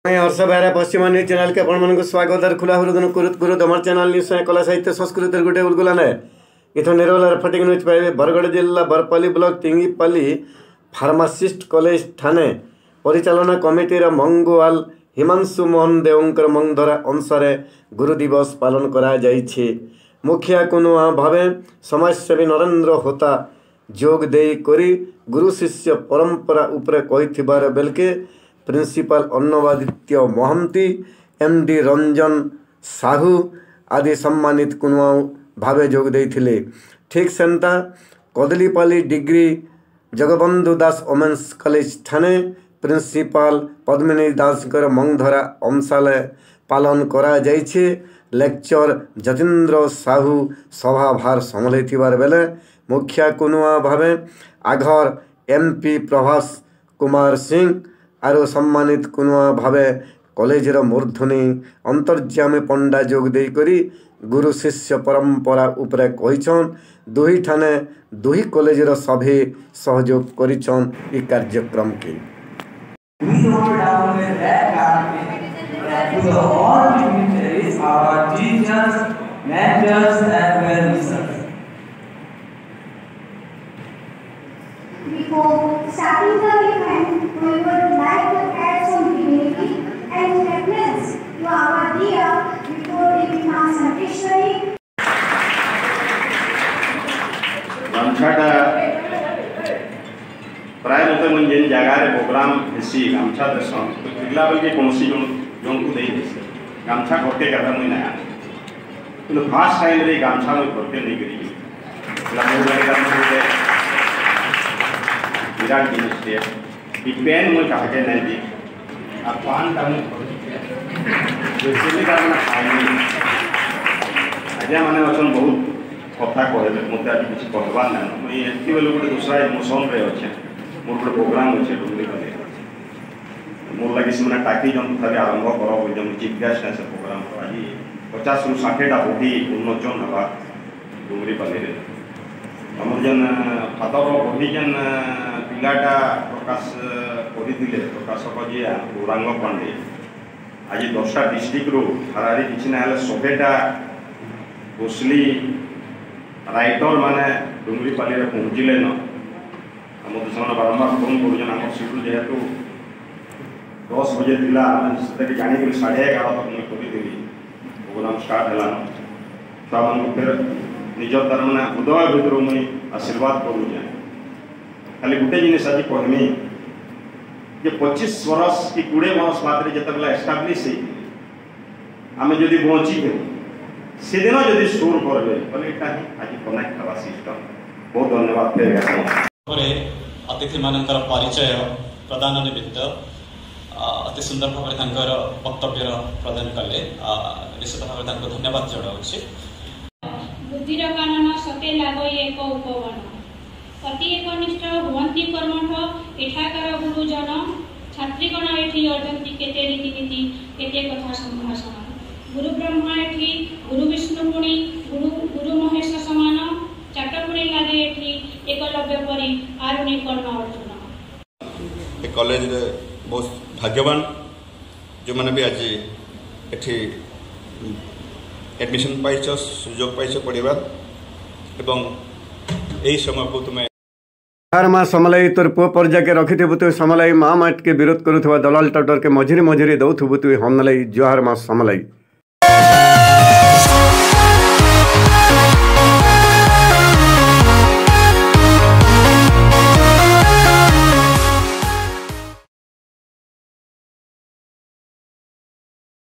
हर्ष बेहरा पश्चिम news channel के आपण स्वागत और खुला हृदय कुरुत अमर चैनल न्यूज कला साहित्य संस्कृति गोटे उलगुलान इथो निरोल फटिंग न्यूज पाइबे। बरगढ़ जिला बरपल्ली ब्लॉक तिंगीपल्ली फार्मासिस्ट कॉलेज थाने परिचालना कमिटीर मंगुआल हिमांशु मोहन देवंकर मंगधरा अंशर गुरु दिवस पालन करा जाइछि। मुखिया कुनुआ भावे समाजसेवी नरेंद्र होता जोग देई करी गुरु शिष्य परंपरा उपरे कहिथिबार बेलके प्रिंसिपल अन्नवादित्य महांती एमडी रंजन साहू आदि सम्मानित कुनुआ भावे जोग देइथिले। ठीक सेंता कदलीपाली डिग्री जगबंधु दास वोमेन्स कॉलेज थाने प्रिंसिपल पद्मिनी दासकर मंगधरा अंशाले पालन करा जाइछे। लेक्चर जतीन्द्र साहू सभाभार संभलिथिबार बेले मुखिया कुनुआ भावे आघर एमपी प्रभास कुमार सिंह आरो सम्मानित कुनुआ भावे कॉलेजर मूर्धनी अंतर्जामी पंडा जोग देई करी गुरु शिष्य परंपरा उपरे कहिछन। दुही ठाने दुही कॉलेजर सभी सहयोग करिछन ई कार्यक्रम के। Before starting the event, we would like to add some dignity and reverence to our dear reporting master Ishwari. गामछाटा प्राय मत मन जेन जगार प्रोग्राम हेसी गामछा दसन तो पिला बल के कोनसी जन को देई देसे गामछा करते कथा मुई ना तो फर्स्ट टाइम रे गामछा में करते नहीं करी लागो लगे गामछा विराट जिनिस टे ई पेन मुई कहा के नहीं दी आ पान का मुई जैसे का ना खाई आजा माने वचन बहुत कथा कहले मते आज किछ कहबार ना मुई एति बेले गोटे दूसरा इमोशन रे अछि मोर गोटे प्रोग्राम अछि डुंगरी कले मोर लागि सिमना टाकी जन थाले आरंभ करब जन जिज्ञास से प्रोग्राम आज 50 रु 60 टा बोधी उन्मोचन हवा डुंगरी कले रे हमर जन फादर बोधी जन पिलाटा प्रकाश पढ़ी दिले प्रकाशक जी गौरांग पांडे आज 10टा डिस्ट्रिक्ट रो हरारी किछि ना हले 100टा कोसली राइटर माने डुंगरी पाली रे पहुँचले न हम तो बारंबार फोन कर आम सीटू जेहेतु 10 बजे थिला से जानी 11:30 तक मुझे करी प्रोग्राम स्टार्ट है छुआ मान फिर निज तार मैंने हृदय भितर मुझे आशीर्वाद करूँ खाली गोटे जिन आज कहमी जे 25 वर्ष कि 20 वर्ष बाद जिते एस्टाब्लीश आम जदि बची थे से दिन जदि सुर करेंगे आज कनेक्ट हवा सिस्टम बहुत धन्यवाद। अतिथि मानकर परिचय प्रदान निमित्त अति सुंदर भाव वक्तव्य प्रदान कले निश्चित भाव धन्यवाद जनाऊँ। बुद्धिर कानन सते लागई एक उपवन अति एकनिष्ठ हुवंती कर्मठ एठाकार गुरुजन छात्रीगण एठी अर्जंती केते रीतिनीति केते कथा संभाषण गुरु ब्रह्मा एठी गुरु विष्णु गुणी गुरु महेश समान चाटपुणी लागे एठी एकलव्य परी आरुणी कर्ण अर्जुन। ए कॉलेज रे बहुत भाग्यवान जो माने भी आज एठी एडमिशन पाइछ सुयोग पाइछ पढ़िबा एवं एही समय को तुमे हर माँ समलाई तोर पुओ पर्जा के रखिथबु तु समलाई माँ माट के विरोध करुथबा दलाल टटर के मझिरे मझिरे दउथबु तु हमलाई जोहार माँ समलाई।